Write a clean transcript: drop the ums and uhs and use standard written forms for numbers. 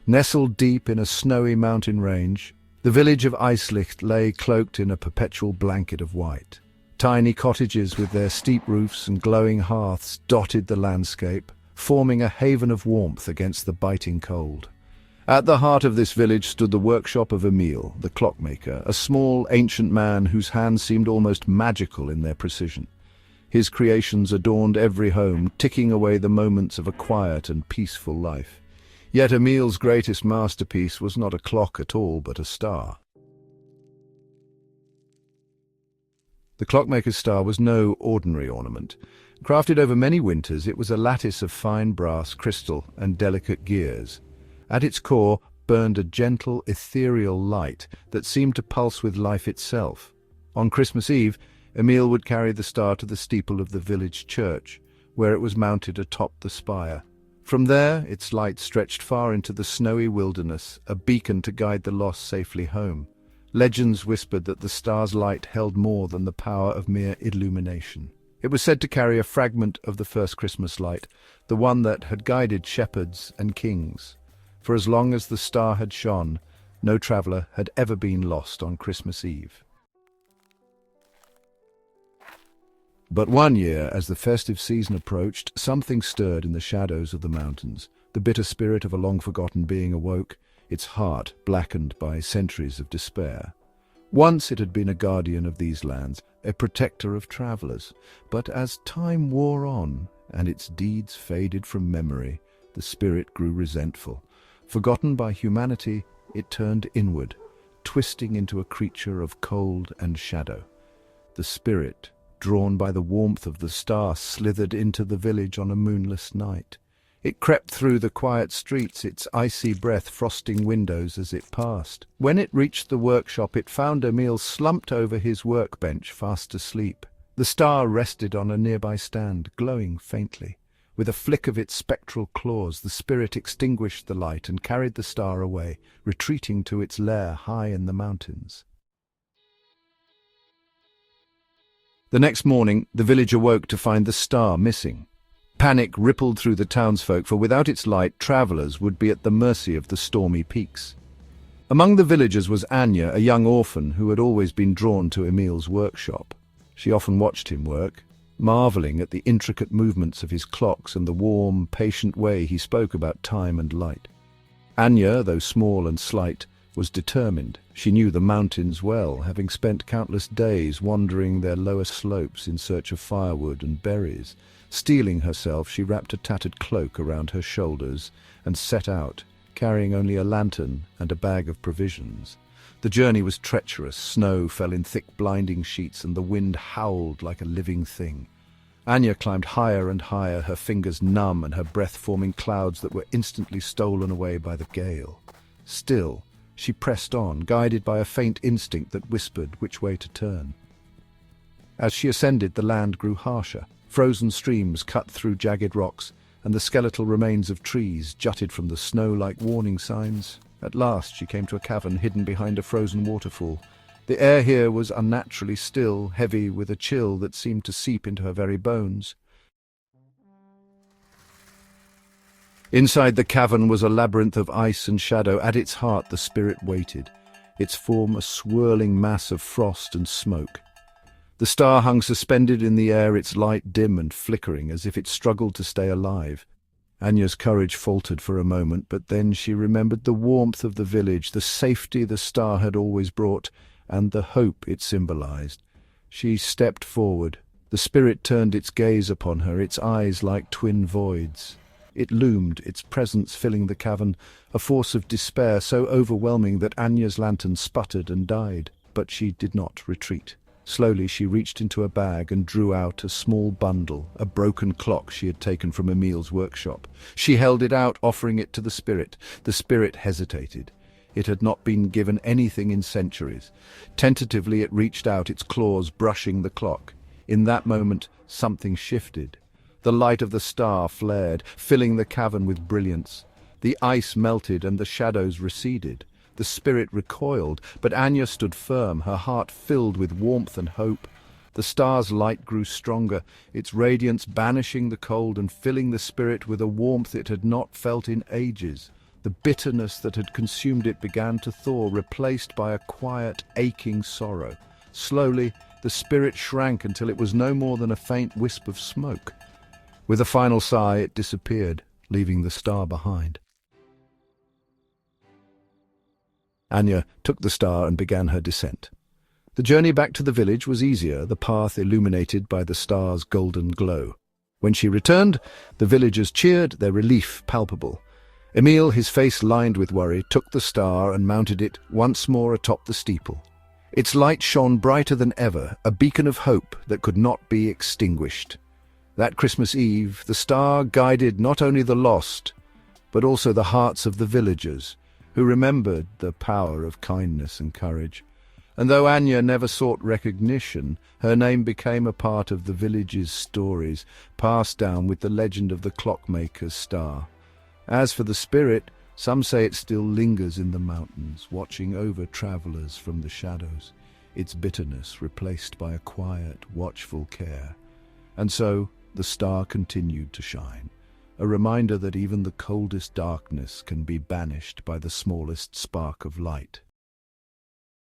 Nestled deep in a snowy mountain range, the village of Eislicht lay cloaked in a perpetual blanket of white. Tiny cottages with their steep roofs and glowing hearths dotted the landscape, forming a haven of warmth against the biting cold. At the heart of this village stood the workshop of Emil, the clockmaker, a small, ancient man whose hands seemed almost magical in their precision. His creations adorned every home, ticking away the moments of a quiet and peaceful life. Yet Emil's greatest masterpiece was not a clock at all, but a star. The clockmaker's star was no ordinary ornament. Crafted over many winters, it was a lattice of fine brass, crystal, and delicate gears. At its core burned a gentle, ethereal light that seemed to pulse with life itself. On Christmas Eve, Emil would carry the star to the steeple of the village church, where it was mounted atop the spire. From there, its light stretched far into the snowy wilderness, a beacon to guide the lost safely home. Legends whispered that the star's light held more than the power of mere illumination. It was said to carry a fragment of the first Christmas light, the one that had guided shepherds and kings. For as long as the star had shone, no traveller had ever been lost on Christmas Eve. But one year, as the festive season approached, something stirred in the shadows of the mountains. The bitter spirit of a long-forgotten being awoke, its heart blackened by centuries of despair. Once it had been a guardian of these lands, a protector of travellers. But as time wore on, and its deeds faded from memory, the spirit grew resentful. Forgotten by humanity, it turned inward, twisting into a creature of cold and shadow. The spirit, drawn by the warmth of the star, slithered into the village on a moonless night. It crept through the quiet streets, its icy breath frosting windows as it passed. When it reached the workshop, it found Emil slumped over his workbench, fast asleep. The star rested on a nearby stand, glowing faintly. With a flick of its spectral claws, the spirit extinguished the light and carried the star away, retreating to its lair high in the mountains. The next morning, the village awoke to find the star missing. Panic rippled through the townsfolk, for without its light, travellers would be at the mercy of the stormy peaks. Among the villagers was Anya, a young orphan who had always been drawn to Emil's workshop. She often watched him work, marvelling at the intricate movements of his clocks and the warm, patient way he spoke about time and light. Anya, though small and slight, was determined. She knew the mountains well, having spent countless days wandering their lower slopes in search of firewood and berries. Steeling herself, she wrapped a tattered cloak around her shoulders and set out, carrying only a lantern and a bag of provisions. The journey was treacherous. Snow fell in thick, blinding sheets, and the wind howled like a living thing. Anya climbed higher and higher, her fingers numb and her breath forming clouds that were instantly stolen away by the gale. Still, she pressed on, guided by a faint instinct that whispered which way to turn. As she ascended, the land grew harsher. Frozen streams cut through jagged rocks, and the skeletal remains of trees jutted from the snow like warning signs. At last she came to a cavern hidden behind a frozen waterfall. The air here was unnaturally still, heavy with a chill that seemed to seep into her very bones. Inside the cavern was a labyrinth of ice and shadow. At its heart the spirit waited, its form a swirling mass of frost and smoke. The star hung suspended in the air, its light dim and flickering, as if it struggled to stay alive. Anya's courage faltered for a moment, but then she remembered the warmth of the village, the safety the star had always brought, and the hope it symbolized. She stepped forward. The spirit turned its gaze upon her, its eyes like twin voids. It loomed, its presence filling the cavern, a force of despair so overwhelming that Anya's lantern sputtered and died. But she did not retreat. Slowly she reached into a bag and drew out a small bundle, a broken clock she had taken from Emil's workshop. She held it out, offering it to the spirit. The spirit hesitated. It had not been given anything in centuries. Tentatively it reached out, its claws brushing the clock. In that moment, something shifted. The light of the star flared, filling the cavern with brilliance. The ice melted and the shadows receded. The spirit recoiled, but Anya stood firm, her heart filled with warmth and hope. The star's light grew stronger, its radiance banishing the cold and filling the spirit with a warmth it had not felt in ages. The bitterness that had consumed it began to thaw, replaced by a quiet, aching sorrow. Slowly, the spirit shrank until it was no more than a faint wisp of smoke. With a final sigh, it disappeared, leaving the star behind. Anya took the star and began her descent. The journey back to the village was easier, the path illuminated by the star's golden glow. When she returned, the villagers cheered, their relief palpable. Emil, his face lined with worry, took the star and mounted it once more atop the steeple. Its light shone brighter than ever, a beacon of hope that could not be extinguished. That Christmas Eve, the star guided not only the lost, but also the hearts of the villagers, who remembered the power of kindness and courage. And though Anya never sought recognition, her name became a part of the village's stories, passed down with the legend of the Clockmaker's star. As for the spirit, some say it still lingers in the mountains, watching over travelers from the shadows, its bitterness replaced by a quiet, watchful care. And so the star continued to shine, a reminder that even the coldest darkness can be banished by the smallest spark of light.